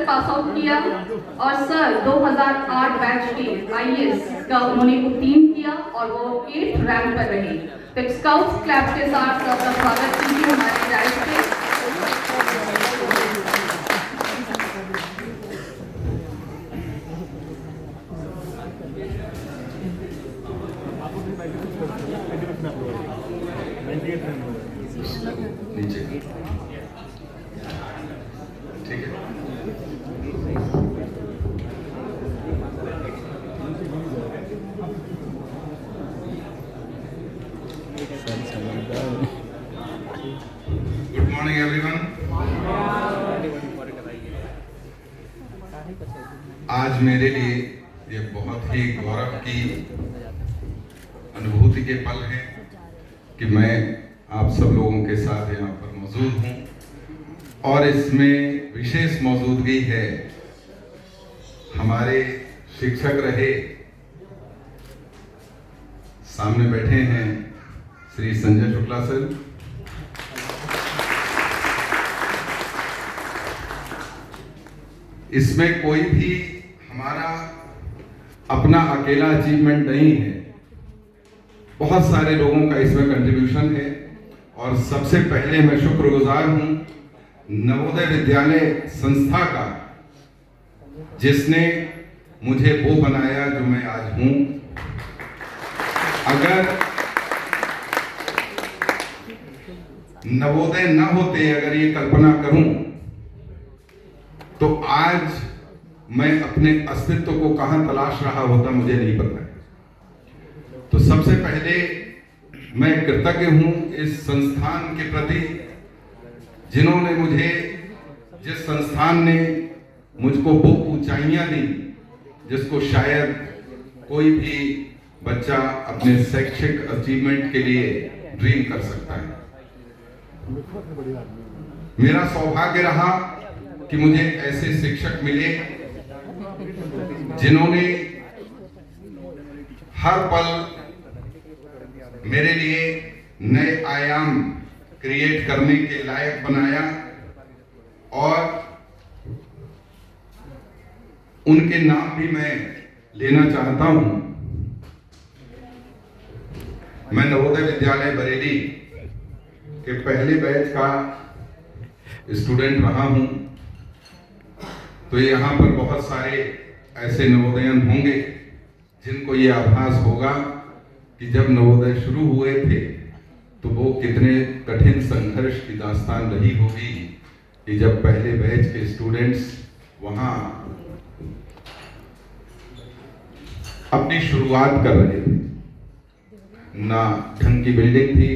Pass out किया और sir 2008 batch के आईएएस का उन्होंने उत्तीर्ण किया और वो 8th रैंक पर रहे। तो स्काउट्स क्लैप के साथ आपका स्वागत कीजिए हमारे डाइस पे। ठीक है। Good morning everyone. आज मेरे लिए ये बहुत ही गौरव की अनुभूति के पल है कि मैं आप सब लोगों के साथ यहाँ पर मौजूद हूँ और इसमें विशेष मौजूदगी है हमारे शिक्षक रहे, सामने बैठे हैं श्री संजय शुक्ला सर। इसमें कोई भी हमारा अपना अकेला अचीवमेंट नहीं है, बहुत सारे लोगों का इसमें कंट्रीब्यूशन है और सबसे पहले मैं शुक्रगुजार हूं नवोदय विद्यालय संस्था का, जिसने मुझे वो बनाया जो मैं आज हूं। अगर नवोदय न होते, अगर ये कल्पना करूं, तो आज मैं अपने अस्तित्व को कहां तलाश रहा होता मुझे नहीं पता है। तो सबसे पहले मैं कृतज्ञ हूं इस संस्थान के प्रति, जिन्होंने मुझे, जिस संस्थान ने मुझको वो ऊंचाइयां दी जिसको शायद कोई भी बच्चा अपने शैक्षिक अचीवमेंट के लिए ड्रीम कर सकता है। मेरा सौभाग्य रहा कि मुझे ऐसे शिक्षक मिले जिन्होंने हर पल मेरे लिए नए आयाम क्रिएट करने के लायक बनाया और उनके नाम भी मैं लेना चाहता हूं। मैं नवोदय विद्यालय बरेली के पहले बैच का स्टूडेंट रहा हूं, तो यहाँ पर बहुत सारे ऐसे नवोदयन होंगे जिनको ये आभास होगा कि जब नवोदय शुरू हुए थे तो वो कितने कठिन संघर्ष की दास्तान रही होगी कि जब पहले बैच के स्टूडेंट्स वहाँ अपनी शुरुआत कर रहे थे। ना ढंग की बिल्डिंग थी,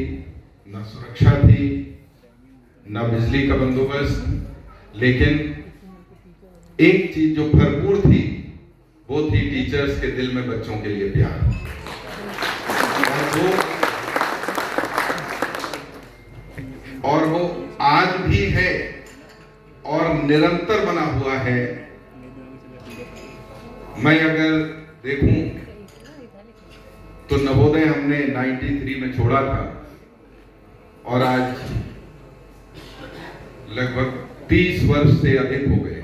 ना सुरक्षा थी, ना बिजली का बंदोबस्त, लेकिन एक चीज जो भरपूर थी वो थी टीचर्स के दिल में बच्चों के लिए प्यार। और वो आज भी है और निरंतर बना हुआ है। मैं अगर देखूं तो नवोदय हमने 93 में छोड़ा था और आज लगभग 30 वर्ष से अधिक हो गए,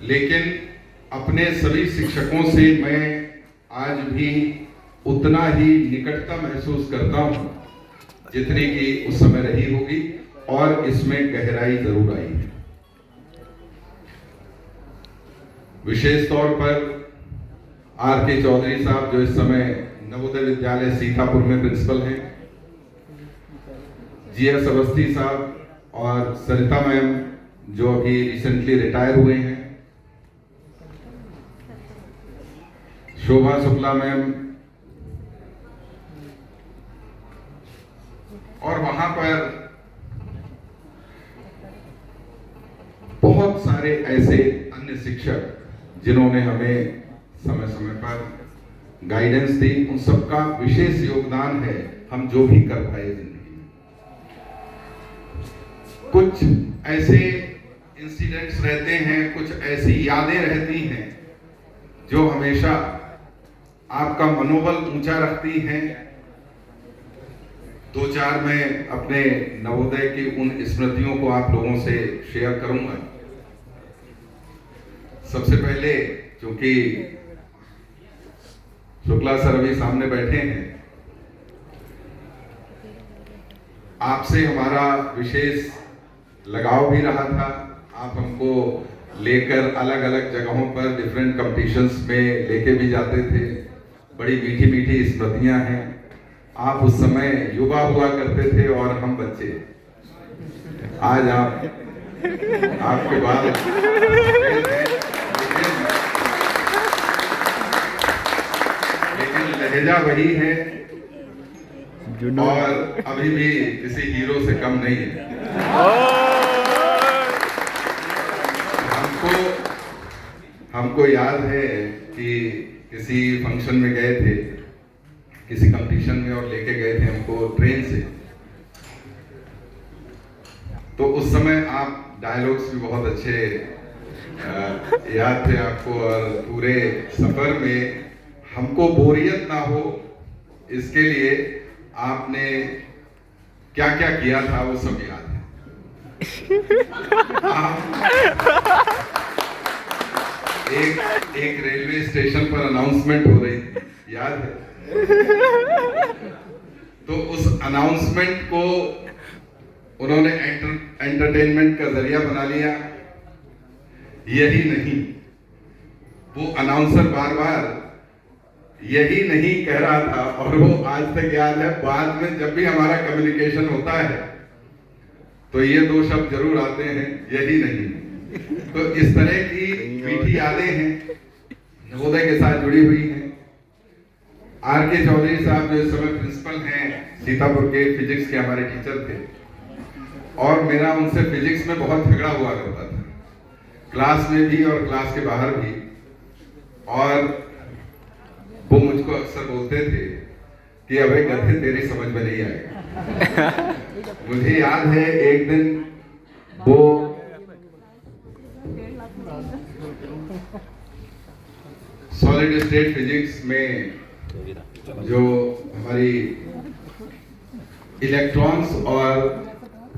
लेकिन अपने सभी शिक्षकों से मैं आज भी उतना ही निकटता महसूस करता हूं जितनी कि उस समय रही होगी, और इसमें गहराई जरूर आई है। विशेष तौर पर आर.के. चौधरी साहब जो इस समय नवोदय विद्यालय सीतापुर में प्रिंसिपल हैं, जी.एस. अवस्थी साहब और सरिता मैम जो अभी रिसेंटली रिटायर हुए हैं, शोभा शुक्ला मैम, और वहां पर बहुत सारे ऐसे अन्य शिक्षक जिन्होंने हमें समय समय पर गाइडेंस दी, उन सबका विशेष योगदान है हम जो भी कर पाए जिंदगी में। कुछ ऐसे इंसिडेंट्स रहते हैं, कुछ ऐसी यादें रहती हैं जो हमेशा आपका मनोबल ऊंचा रखती हैं। दो चार मैं अपने नवोदय की उन स्मृतियों को आप लोगों से शेयर करूंगा। सबसे पहले, क्योंकि शुक्ला सर अभी सामने बैठे हैं, आपसे हमारा विशेष लगाव भी रहा था। आप हमको लेकर अलग अलग जगहों पर डिफरेंट कंपटीशंस में लेके भी जाते थे। बड़ी मीठी मीठी स्मृतियां हैं। आप उस समय युवा हुआ करते थे और हम बच्चे। आज आपके बाद लेकिन लहजा वही है और अभी भी किसी हीरो से कम नहीं है। हमको याद है कि किसी फंक्शन में गए थे, किसी कंपटीशन में, और लेके गए थे हमको ट्रेन से। तो उस समय आप डायलॉग्स भी बहुत अच्छे याद थे आपको, और पूरे सफर में हमको बोरियत ना हो इसके लिए आपने क्या क्या किया था वो सब याद है। एक रेलवे स्टेशन पर अनाउंसमेंट हो रही थी, याद है? तो उस अनाउंसमेंट को उन्होंने एंटरटेनमेंट का जरिया बना लिया। यही नहीं, वो अनाउंसर बार बार यही नहीं कह रहा था, और वो आज तक याद है। बाद में जब भी हमारा कम्युनिकेशन होता है तो ये दो शब्द जरूर आते हैं, यही नहीं। तो इस तरह की मीठी यादें हैं, नवोदय के साथ जुड़ी हुई हैं। R.K. चौधरी साहब जो इस समय प्रिंसिपल हैं सीतापुर के, फिजिक्स के हमारे टीचर थे, और मेरा उनसे फिजिक्स में बहुत झगड़ा हुआ करता था, क्लास में भी और क्लास के बाहर भी। और वो मुझको अक्सर बोलते थे कि अबे गधे तेरी समझ में नहीं आएगा। मुझे याद है एक दिन वो सॉलिड स्टेट फिजिक्स में जो हमारी इलेक्ट्रॉन्स और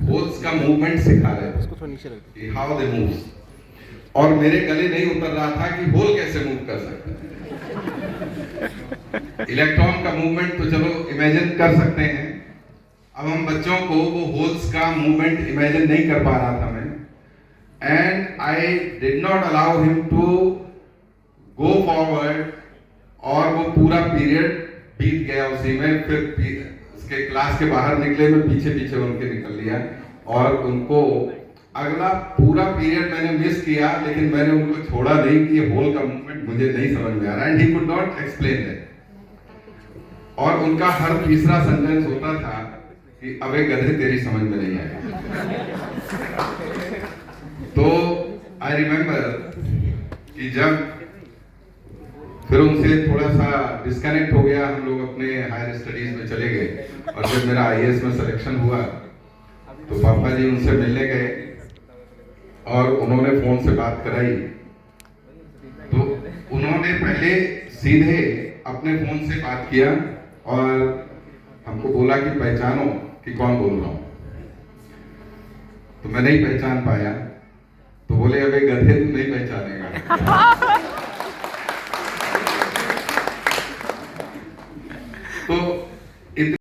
होल्स का मूवमेंट सिखा रहे थे, हाउ दे मूव, और मेरे गले नहीं उतर रहा था कि होल कैसे मूव कर सकता है। इलेक्ट्रॉन का मूवमेंट तो चलो इमेजिन कर सकते हैं, अब हम बच्चों को वो होल्स का मूवमेंट इमेजिन नहीं कर पा रहा था मैं। And I did not allow him to go forward, और वो पूरा पीरियड बीत गया उसी में। फिर उसके क्लास के बाहर निकले, मैं पीछे पीछे उनके निकल लिया, और उनको अगला पूरा पीरियड मैंने मिस किया, लेकिन मैंने उनको छोड़ा नहीं कि होल का मूवमेंट मुझे नहीं समझ में आ रहा, and he could not explain that. और उनका हर तीसरा सेंटेंस होता था कि अबे गधे तेरी समझ में नहीं आएगा। तो आई रिमेम्बर कि जब फिर उनसे थोड़ा सा डिस्कनेक्ट हो गया, हम लोग अपने हायर स्टडीज में चले गए, और जब मेरा IAS में सिलेक्शन हुआ तो पापा जी उनसे मिलने गए और उन्होंने फोन से बात कराई। तो उन्होंने पहले सीधे अपने फोन से बात किया और हमको बोला कि पहचानो कि कौन बोल रहा हूं। तो मैं नहीं पहचान पाया, तो बोले अबे गधे तू नहीं पहचानेगा। तो